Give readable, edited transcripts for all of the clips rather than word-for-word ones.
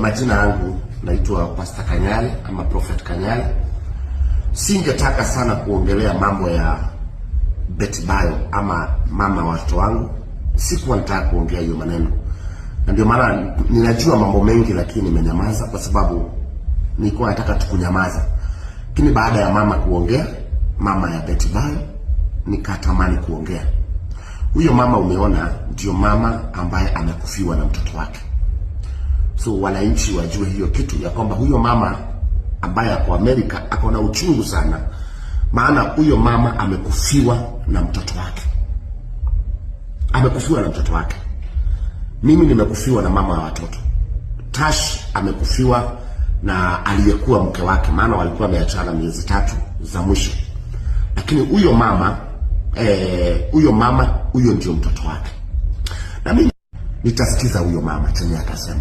Majina yangu naitwa Pastor Kanyale ama Prophet Kanyale. Singetaka sana kuongelea mambo ya Betty Bayo ama mama wa watoto wangu. Sikuwa nataka kuongea hiyo maneno. Na ndio maana ninajua mambo mengi lakini nimenyamaza kwa sababu nilikuwa nataka tukunyamaza. Lakini baada ya mama kuongea, mama ya Betty Bayo, nikatamani kuongea. Huyo mama umeona ndio mama ambaye amekufiwa na mtoto wake. So wananchi wajue hiyo kitu ya kwamba huyo mama ambaye ako Amerika ako na uchungu sana, maana huyo mama amekufiwa na mtoto wake. Amekufiwa na mtoto wake. Mimi nimekufiwa na mama wa watoto. Tash amekufiwa na aliyekuwa mke wake, maana walikuwa wameachana miezi 3 za mwisho. Lakini huyo mama huyo ndio mtoto wake. Na mimi nitasikiza huyo mama chenye atasema.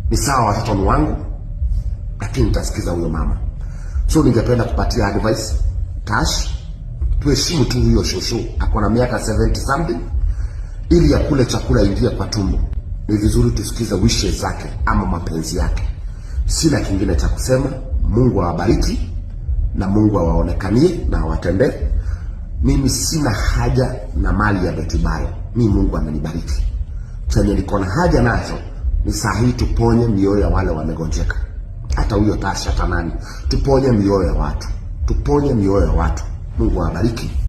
Ni sawa, watoto ni wangu, lakini nitasikiza huyo mama. So ningependa kupatia advice Tash, tuheshimu tu huyo shosho, ako na miaka 70 something, ili yakule chakula ingie kwa tumbo. Ni vizuri tusikize wishes zake ama mapenzi yake. Sina kingine cha kusema. Mungu awabariki na Mungu awaonekanie na awatendee. Mimi sina haja na mali ya Betty Bayo. Mimi Mungu amenibariki. Chenye niko na haja nacho ni saa hii tuponye mioyo ya wale wamegonjeka. Hata huyo Tash, hata nani. Tuponye mioyo ya watu. Tuponye mioyo ya watu. Mungu awabariki.